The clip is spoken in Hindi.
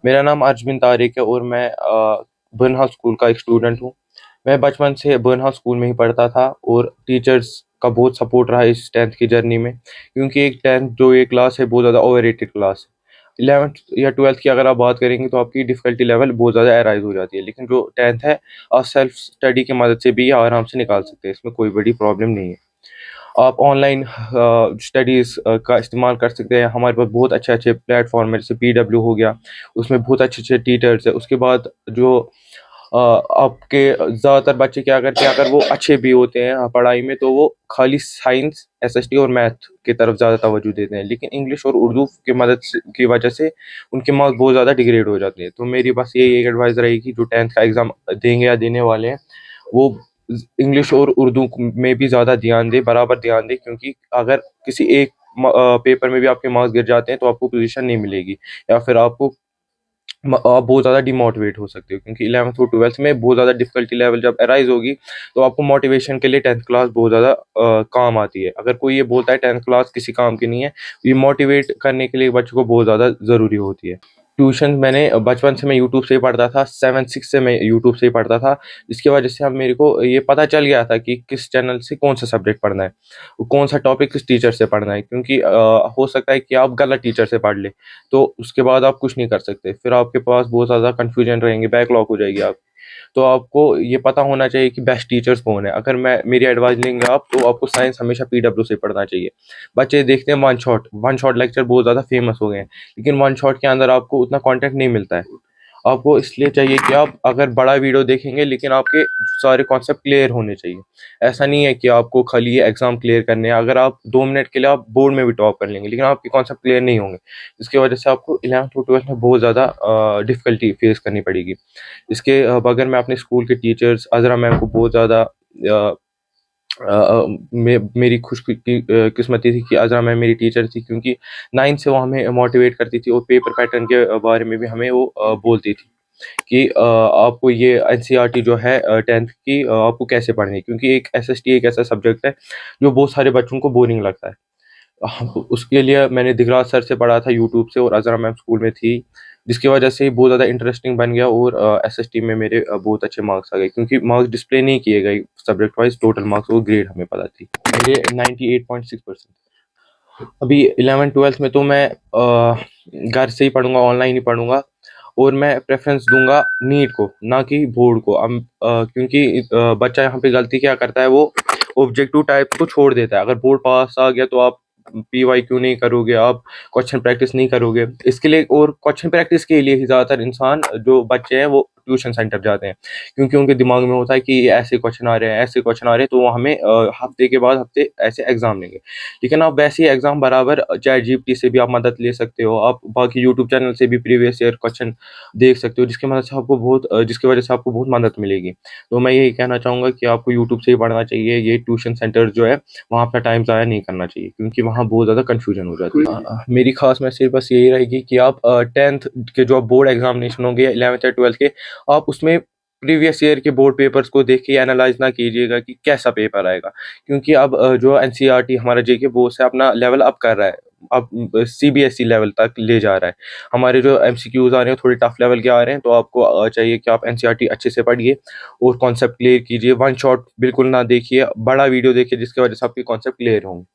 मेरा नाम अर्जमिन तारिक है और मैं बर्नहाल स्कूल का एक स्टूडेंट हूँ। मैं बचपन से बर्नहाल स्कूल में ही पढ़ता था और टीचर्स का बहुत सपोर्ट रहा इस 10th की जर्नी में, क्योंकि एक 10th जो ये क्लास है बहुत ज़्यादा ओवररेटेड क्लास है। 11th या 12th की अगर आप बात करेंगे तो आपकी डिफ़िकल्टी लेवल बहुत ज़्यादा अराइज़ हो जाती है, लेकिन जो 10th है आप सेल्फ स्टडी की मदद से भी आराम से निकाल सकते हैं, इसमें कोई बड़ी प्रॉब्लम नहीं है। आप ऑनलाइन स्टडीज़ का इस्तेमाल कर सकते हैं। हमारे पास बहुत अच्छे-अच्छे प्लेटफ़ॉर्म हैं, जैसे पीडब्ल्यू हो गया, उसमें बहुत अच्छे-अच्छे टीचर्स हैं। उसके बाद जो आपके ज़्यादातर बच्चे क्या करते हैं, अगर वो अच्छे भी होते हैं पढ़ाई में, तो वो खाली साइंस, एसएसटी और मैथ की तरफ ज़्यादा तवज्जो देते हैं। लेकिन इंग्लिश और उर्दू की मदद से की वजह से उनके मार्क्स बहुत ज़्यादा डिग्रेड हो जाते हैं। तो मेरी बस यही एक एडवाइस रहेगी, जो 10th का एग्ज़ाम देंगे या देने वाले हैं, वो इंग्लिश और उर्दू में भी ज़्यादा ध्यान दें, बराबर ध्यान दें, क्योंकि अगर किसी एक पेपर में भी आपके मार्क्स गिर जाते हैं तो आपको पोजीशन नहीं मिलेगी, या फिर आप बहुत ज़्यादा डिमोटिवेट हो सकते हो, क्योंकि 11th और 12th में बहुत ज़्यादा डिफ़िकल्टी लेवल जब अराइज़ होगी, तो आपको मोटिवेशन के लिए 10th क्लास बहुत ज़्यादा काम आती है। अगर कोई ये बोलता है 10th क्लास किसी काम की नहीं है, ये मोटिवेट करने के लिए बच्चों को बहुत ज़्यादा ज़रूरी होती है। ट्यूशन मैंने बचपन से मैं यूट्यूब से ही पढ़ता था, 7-6 से मैं यूट्यूब से ही पढ़ता था, जिसकी वजह से अब मेरे को ये पता चल गया था कि किस चैनल से कौन-सा सब्जेक्ट पढ़ना है, कौन-सा टॉपिक किस टीचर से पढ़ना है, क्योंकि हो सकता है कि आप गलत टीचर से पढ़ लें, तो उसके बाद आप कुछ नहीं कर सकते। फिर आपके पास बहुत ज़्यादा कन्फ्यूजन रहेंगे, बैकलॉग हो जाएगी आप। तो आपको ये पता होना चाहिए कि बेस्ट टीचर्स कौन है। अगर मैं मेरी एडवाइस लेंगे आप, तो आपको साइंस हमेशा पीडब्ल्यू से पढ़ना चाहिए। बच्चे देखते हैं वन शॉट लेक्चर बहुत ज़्यादा फेमस हो गए हैं, लेकिन वन शॉट के अंदर आपको उतना कंटेंट नहीं मिलता है। आपको इसलिए चाहिए कि आप अगर बड़ा वीडियो देखेंगे, लेकिन आपके सारे कॉन्सेप्ट क्लियर होने चाहिए। ऐसा नहीं है कि आपको खाली ये एग्ज़ाम क्लियर करने हैं, अगर आप 2 मिनट के लिए आप बोर्ड में भी टॉप कर लेंगे, लेकिन आपके कॉन्सेप्ट क्लियर नहीं होंगे। इसकी वजह से आपको 11th और 12th में बहुत ज़्यादा डिफ़िकल्टी फेस करनी पड़ेगी। इसके बगैर मैं अपने स्कूल के टीचर्स अज़रा मैम को बहुत ज़्यादा मेरी किस्मती थी कि अज़रा मैम मेरी टीचर थी, क्योंकि 9th से वो हमें मोटिवेट करती थी और पेपर पैटर्न के बारे में भी हमें वो बोलती थी कि आपको ये एनसीईआरटी जो है 10th की आपको कैसे पढ़नी है, क्योंकि एक एसएसटी एक ऐसा सब्जेक्ट है जो बहुत सारे बच्चों को बोरिंग लगता है। उसके लिए मैंने दिगराज सर से पढ़ा था यूट्यूब से, और अज़रा मैम स्कूल में थी, जिसकी वजह से बहुत ज़्यादा इंटरेस्टिंग बन गया, और एसएसटी में मेरे बहुत अच्छे मार्क्स आ गए, क्योंकि मार्क्स डिस्प्ले नहीं किए गए सब्जेक्ट वाइज़, टोटल मार्क्स और ग्रेड हमें पता थी। मेरे 98.6%। अभी 11th-12th में तो मैं घर से ही पढ़ूँगा, ऑनलाइन ही पढ़ूँगा, और मैं प्रेफ़रेंस दूँगा नीट को, ना कि बोर्ड को। क्योंकि बच्चा यहाँ पे गलती क्या करता है, वो ऑब्जेक्टिव टाइप को छोड़ देता है। अगर बोर्ड पास आ गया तो आप पीवाईक्यू नहीं करोगे, आप क्वेश्चन प्रैक्टिस नहीं करोगे। इसके लिए, और क्वेश्चन प्रैक्टिस के लिए ही ज़्यादातर इंसान जो बच्चे हैं वो ट्यूशन सेंटर जाते हैं, क्योंकि उनके दिमाग में होता है कि ये ऐसे क्वेश्चन आ रहे हैं, ऐसे क्वेश्चन आ रहे हैं, तो वो हमें हफ़्ते के बाद हफ़्ते ऐसे एग्ज़ाम लेंगे। लेकिन आप वैसे ही एग्ज़ाम बराबर चैटजीपीटी से भी आप मदद ले सकते हो, आप बाकी यूट्यूब चैनल से भी प्रीवियस ईयर क्वेश्चन देख सकते हो, जिसकी वजह से आपको बहुत मदद मिलेगी। तो मैं यही कहना चाहूँगा कि आपको यूट्यूब से ही पढ़ना चाहिए, ये ट्यूशन सेंटर जो है, वहाँ अपना टाइम ज़ाया नहीं करना चाहिए, क्योंकि वहाँ बहुत ज़्यादा कन्फ्यूजन हो जाती है। मेरी ख़ास मैसेज बस यही रहेगी कि आप 10th के जो बोर्ड एग्ज़ामिनेशन होंगे 11th या 12th के, आप उसमें प्रीवियस ईयर के बोर्ड पेपर्स को देख के एनालाइज़ ना कीजिएगा कि कैसा पेपर आएगा। क्योंकि अब जो एनसीईआरटी हमारा जेके बोर्ड से अपना लेवल अप कर रहा है। अब सीबीएसई लेवल तक ले जा रहा है। हमारे जो एमसीक्यूज़ आ रहे हैं थोड़े टफ लेवल के आ रहे हैं, तो आपको चाहिए कि आप एनसीईआरटी अच्छे से पढ़िए और कॉन्सेप्ट क्लियर कीजिए। वन शॉट बिल्कुल ना देखिए, बड़ा वीडियो देखिए, जिसकी वजह से आपके कॉन्सेप्ट क्लियर होंगे।